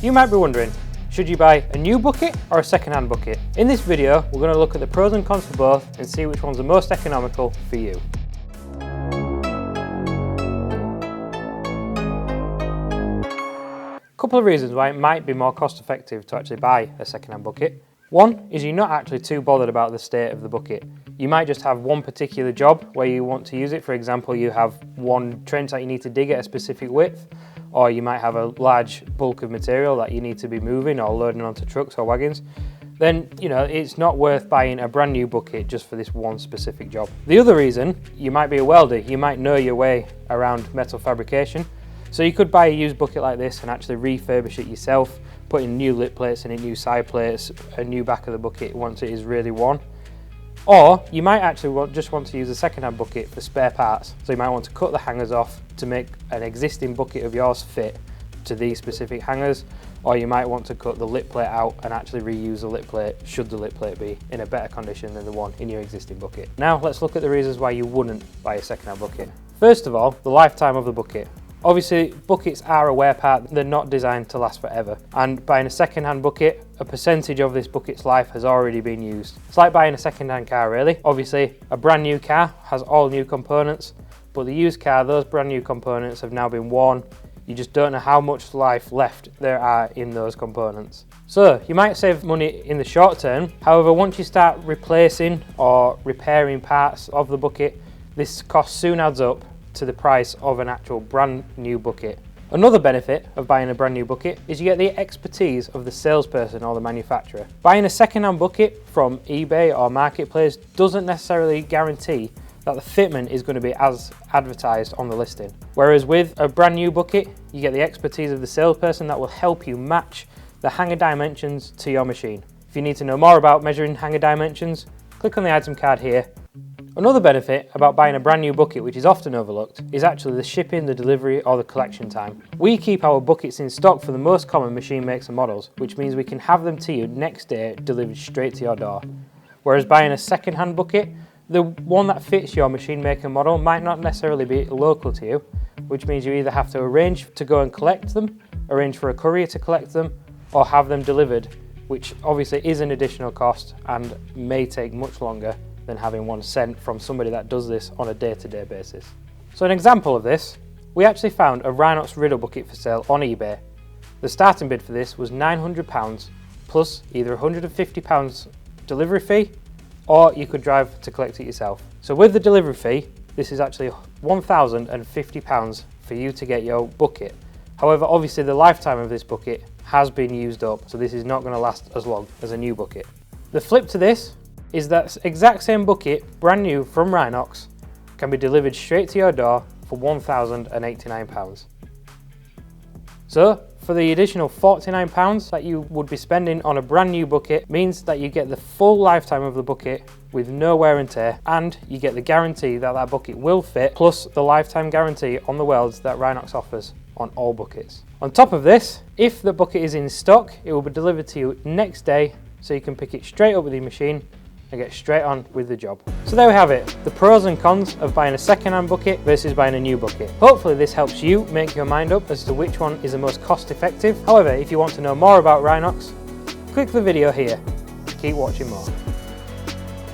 You might be wondering, should you buy a new bucket or a second-hand bucket? In this video, we're going to look at the pros and cons for both and see which one's the most economical for you. A couple of reasons why it might be more cost effective to actually buy a second-hand bucket. One is you're not actually too bothered about the state of the bucket. You might just have one particular job where you want to use it. For example, you have one trench that you need to dig at a specific width, or you might have a large bulk of material that you need to be moving or loading onto trucks or wagons. Then, it's not worth buying a brand new bucket just for this one specific job. The other reason, you might be a welder, you might know your way around metal fabrication. So you could buy a used bucket like this and actually refurbish it yourself, put in new lip plates in it, new side plates, a new back of the bucket once it is really worn. Or you might actually just want to use a second-hand bucket for spare parts. So you might want to cut the hangers off to make an existing bucket of yours fit to these specific hangers, or you might want to cut the lip plate out and actually reuse the lip plate should the lip plate be in a better condition than the one in your existing bucket. Now let's look at the reasons why you wouldn't buy a second-hand bucket. First of all, the lifetime of the bucket. Obviously, buckets are a wear part, they're not designed to last forever. And buying a second-hand bucket, a percentage of this bucket's life has already been used. It's like buying a second-hand car, really. Obviously, a brand new car has all new components, but the used car, those brand new components have now been worn. You just don't know how much life left there are in those components. So, you might save money in the short term. However, once you start replacing or repairing parts of the bucket, this cost soon adds up to the price of an actual brand new bucket. Another benefit of buying a brand new bucket is you get the expertise of the salesperson or the manufacturer. Buying a second-hand bucket from eBay or Marketplace doesn't necessarily guarantee that the fitment is going to be as advertised on the listing. Whereas with a brand new bucket, you get the expertise of the salesperson that will help you match the hanger dimensions to your machine. If you need to know more about measuring hanger dimensions, click on the item card here. Another benefit about buying a brand new bucket, which is often overlooked, is actually the shipping, the delivery or the collection time. We keep our buckets in stock for the most common machine makes and models, which means we can have them to you next day delivered straight to your door. Whereas buying a second-hand bucket, the one that fits your machine make and model might not necessarily be local to you, which means you either have to arrange to go and collect them, arrange for a courier to collect them, or have them delivered, which obviously is an additional cost and may take much longer than having one sent from somebody that does this on a day-to-day basis. So an example of this, we actually found a Rhinox riddle bucket for sale on eBay. The starting bid for this was £900 plus either £150 delivery fee, or you could drive to collect it yourself. So with the delivery fee, this is actually £1,050 for you to get your bucket. However, obviously the lifetime of this bucket has been used up, so this is not going to last as long as a new bucket. The flip to this is that exact same bucket, brand new from Rhinox, can be delivered straight to your door for £1,089. So, for the additional £49 that you would be spending on a brand new bucket means that you get the full lifetime of the bucket with no wear and tear, and you get the guarantee that that bucket will fit, plus the lifetime guarantee on the welds that Rhinox offers on all buckets. On top of this, if the bucket is in stock, it will be delivered to you next day, so you can pick it straight up with your machine and get straight on with the job. So there we have it, the pros and cons of buying a second-hand bucket versus buying a new bucket. Hopefully this helps you make your mind up as to which one is the most cost effective. However, if you want to know more about Rhinox, click the video here. Keep watching more.